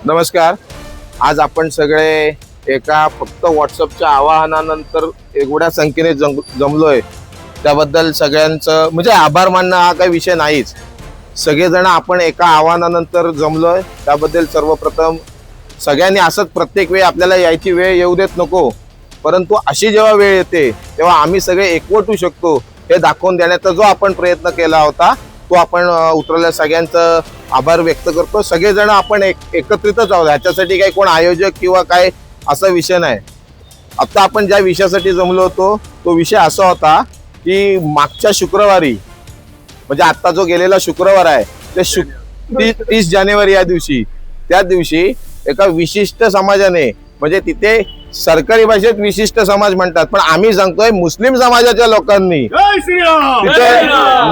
नमस्कार. आज आपण सगळे एका फक्त व्हॉट्सअपच्या आवाहनानंतर एवढ्या संख्येने जमलोय त्याबद्दल सगळ्यांचं म्हणजे आभार मानणं हा काही विषय नाहीच. सगळेजण आपण एका आवाहनानंतर जमलोय त्याबद्दल सर्वप्रथम सगळ्यांनी असंच प्रत्येक वेळी आपल्याला यायची वेळ येऊ देत नको, परंतु अशी जेव्हा वेळ येते तेव्हा आम्ही सगळे एकवट होऊ शकतो हे दाखवून देण्याचा जो आपण प्रयत्न केला होता तो आपण उतरवल्या. सगळ्यांचं आभार व्यक्त करतो. सगळेजण आपण एकत्रितच आहोत. ह्याच्यासाठी काही कोण आयोजक किंवा काय असा विषय नाही. आता आपण ज्या विषयासाठी जमलो होतो तो विषय असा होता की मागच्या शुक्रवारी म्हणजे आता जो गेलेला शुक्रवार आहे ते 30 जानेवारी या दिवशी त्या दिवशी एका विशिष्ट समाजाने म्हणजे तिथे सरकारी भाषेत विशिष्ट समाज म्हणतात पण आम्ही सांगतोय मुस्लिम समाजाच्या लोकांनी तिथे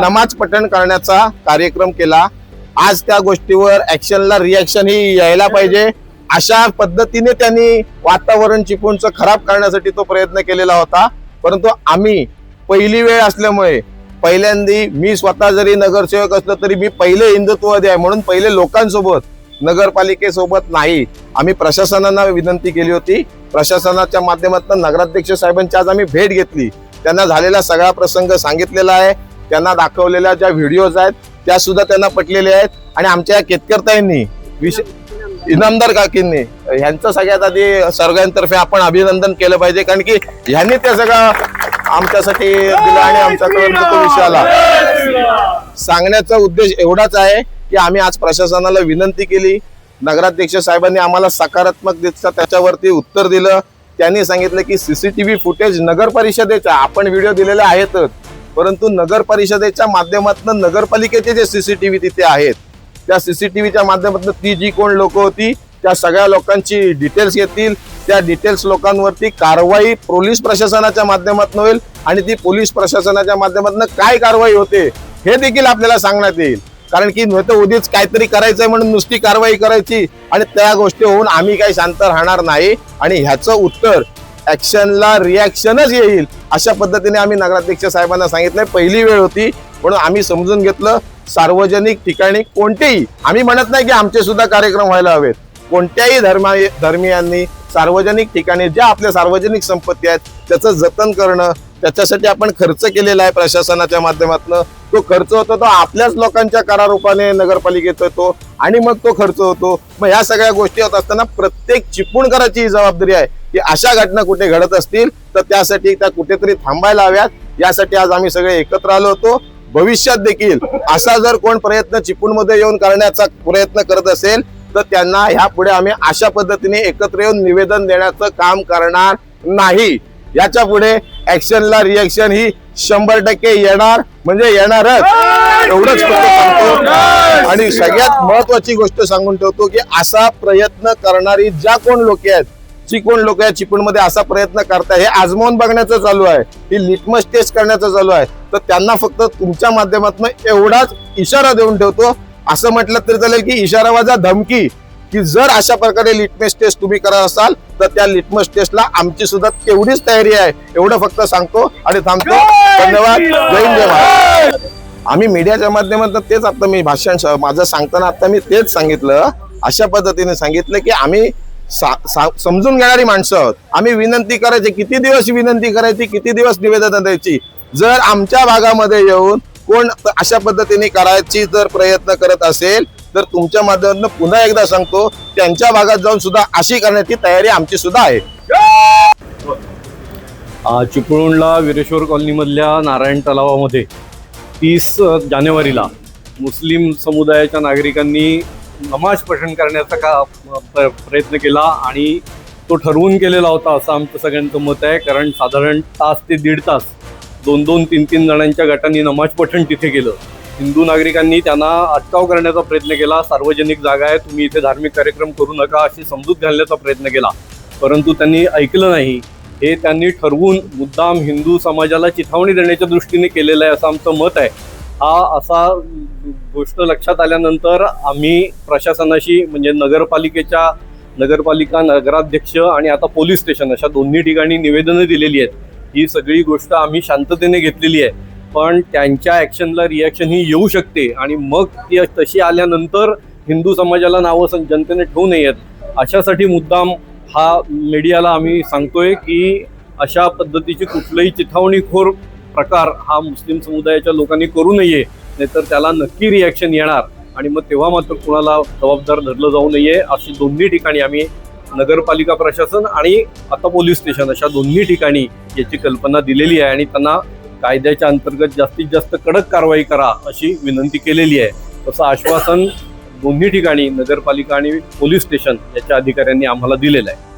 नमाज पठण करण्याचा कार्यक्रम केला. आज त्या गोष्टीवर ऍक्शनला रिॲक्शन ही यायला पाहिजे अशा पद्धतीने त्यांनी वातावरण चिपळूणचं खराब करण्यासाठी तो प्रयत्न केलेला होता. परंतु आम्ही पहिली वेळ असल्यामुळे पहिल्यांदी मी स्वतः जरी नगरसेवक असलो तरी मी पहिले हिंदुत्ववादी आहे म्हणून पहिले लोकांसोबत नगरपालिकेसोबत नाही. आम्ही प्रशासनाला विनंती केली होती. प्रशासनाच्या माध्यमातून नगराध्यक्ष साहेबांची आज आम्ही भेट घेतली. त्यांना झालेला सगळा प्रसंग सांगितलेला आहे. त्यांना दाखवलेल्या ज्या व्हिडिओज आहेत त्या सुद्धा त्यांना पटलेल्या आहेत आणि आमच्या केतकरताईंनी इनामदार काकींनी ह्यांचं सगळ्यात आधी सर्वांतर्फे आपण अभिनंदन केलं पाहिजे कारण की ह्यांनी ते सगळं आमच्यासाठी दिलं आणि आमच्याकडून तो विषय आला. सांगण्याचा उद्देश एवढाच आहे की आम्ही आज प्रशासनाला विनंती केली. नगराध्यक्ष साहेबांनी आम्हाला सकारात्मक दिसतं त्याच्यावरती उत्तर दिलं. त्यांनी सांगितलं की सीसीटीव्ही फुटेज नगर परिषदेच्या आपण व्हिडिओ दिलेले आहेतच परंतु नगर परिषदेच्या माध्यमातून नगरपालिकेचे जे सीसीटीव्ही तिथे आहेत त्या सीसीटीव्हीच्या माध्यमातून ती जी कोण लोक होती त्या सगळ्या लोकांची डिटेल्स येतील. त्या डिटेल्स लोकांवरती कारवाई पोलीस प्रशासनाच्या माध्यमातून होईल आणि ती पोलीस प्रशासनाच्या माध्यमातून काय कारवाई होते हे देखील आपल्याला सांगण्यात येईल. कारण की नव्हतं उद्याच काहीतरी करायचंय म्हणून नुसती कारवाई करायची आणि त्या गोष्टी होऊन आम्ही काही शांत राहणार नाही आणि ह्याचं उत्तर ऍक्शनला रिॲक्शनच येईल अशा पद्धतीने आम्ही नगराध्यक्ष साहेबांना सांगितलंय. पहिली वेळ होती म्हणून आम्ही समजून घेतलं. सार्वजनिक ठिकाणी कोणतेही आम्ही म्हणत नाही की आमचे सुद्धा कार्यक्रम व्हायला हवेत. कोणत्याही धर्मियांनी सार्वजनिक ठिकाणी ज्या आपल्या सार्वजनिक संपत्ती आहेत त्याचं जतन करणं त्याच्यासाठी आपण खर्च केलेला आहे प्रशासनाच्या माध्यमातून. तो खर्च होतो तो आपल्याच लोकांच्या करारूपाने नगरपालिकेत होतो आणि मग तो खर्च होतो. मग ह्या सगळ्या गोष्टी होत असताना प्रत्येक चिपळूणकरांची जबाबदारी आहे की अशा घटना कुठे घडत असतील तर त्यासाठी त्या कुठेतरी थांबायला हव्यात. यासाठी आज आम्ही सगळे एकत्र आलो होतो. भविष्यात देखील असा जर कोण प्रयत्न चिपळूणमध्ये येऊन करण्याचा प्रयत्न करत असेल तर त्यांना ह्या पुढे आम्ही अशा पद्धतीने एकत्र येऊन निवेदन देण्याचं काम करणार नाही. याच्या पुढे ऍक्शनला रिॲक्शन ही 100% येणार म्हणजे येणारच एवढंच फक्त सांगतो. आणि सगळ्यात महत्वाची गोष्ट सांगून ठेवतो की असा प्रयत्न करणारी ज्या कोण लोक आहेत जी कोण लोक या चिपळूणमध्ये असा प्रयत्न करताय हे आजमावून बघण्याचं चालू आहे ही लिटमस टेस्ट करण्याचं चालू आहे तर त्यांना फक्त तुमच्या माध्यमातून एवढाच इशारा देऊन ठेवतो. असं म्हटलं तरी चालेल की इशारा वाजा धमकी की जर अशा प्रकारे लिटमस टेस्ट तुम्ही करत असाल तर त्या लिटमस टेस्टला आमची सुद्धा तेवढीच तयारी आहे एवढं फक्त सांगतो आणि थांबतो. धन्यवाद. जय हिंद जय महाराष्ट्र. आम्ही मीडियाच्या माध्यमातून तेच आता मी भाषण माझं सांगताना आता मी तेच सांगितलं अशा पद्धतीने सांगितलं की आम्ही समजून घेणारी माणसं आहोत. आम्ही विनंती करायची किती दिवस विनंती करायची किती दिवस निवेदन द्यायची. जर आमच्या भागामध्ये येऊन कोण अशा पद्धतीने करायची जर प्रयत्न करत असेल तर तुमच्या माध्यमातून पुन्हा एकदा सांगतो त्यांच्या भागात जाऊन सुद्धा अशी करण्याची तयारी आमची सुद्धा आहे. चिपळूणला वीरेश्वर कॉलनीमधल्या नारायण तलावामध्ये 30 जानेवारीला मुस्लिम समुदायाच्या नागरिकांनी नमाज पठण करण्याचा प्रयत्न केला आणि तो ठरवून केलेला होता असं आमचं सगळ्यांचं मत आहे. कारण साधारण तास ते दीड तास 2-2, 3-3 जणांच्या गटांनी नमाज पठण तिथे केलं. हिंदू नागरिकांनी त्यांना अटकाव करण्याचा प्रयत्न केला. सार्वजनिक जागा आहे तुम्ही इथे धार्मिक कार्यक्रम करू नका अशी समजूत घालण्याचा प्रयत्न केला परंतु त्यांनी ऐकलं नाही. हे त्यांनी ठरवून मुद्दाम हिंदू समाजाला चिथावणी देण्याच्या दृष्टीने केलेलं आहे असं आमचं मत आहे. हा असा गोष्ट लक्षात आल्यानंतर आम्ही प्रशासनाशी म्हणजे नगरपालिका नगराध्यक्ष आणि आता पोलीस स्टेशन अशा दोन्ही ठिकाणी निवेदनं दिलेली आहेत. ही सगळी गोष्ट आम्ही शांततेने घेतलेली आहे पण त्यांच्या ॲक्शनला रिॲक्शन ही येऊ शकते आणि मग ती तशी आल्यानंतर हिंदू समाजाला नावं जनतेने ठेवू नयेत, अशासाठी मुद्दाम हा मीडियाला आम्ही सांगतोय की अशा पद्धतीची कुठलंही चिथावणीखोर प्रकार हा मुस्लिम समुदायाच्या लोकांनी करू नये, नाहीतर त्याला नक्की रिॲक्शन येणार आणि मग तेव्हा मात्र कुणाला जबाबदार धरलं जाऊ नये. अशी दोन्ही ठिकाणी आम्ही नगरपालिका प्रशासन आणि आता पोलीस स्टेशन अशा दोन्ही ठिकाणी याची कल्पना दिलेली आहे आणि त्यांना कायद्याच्या अंतर्गत जास्तीत जास्त कडक कारवाई करा अशी विनंती केलेली आहे. तसं आश्वासन दोन्ही ठिकाणी नगरपालिका आणि पोलीस स्टेशन याच्या अधिकाऱ्यांनी आम्हाला दिलेलं आहे.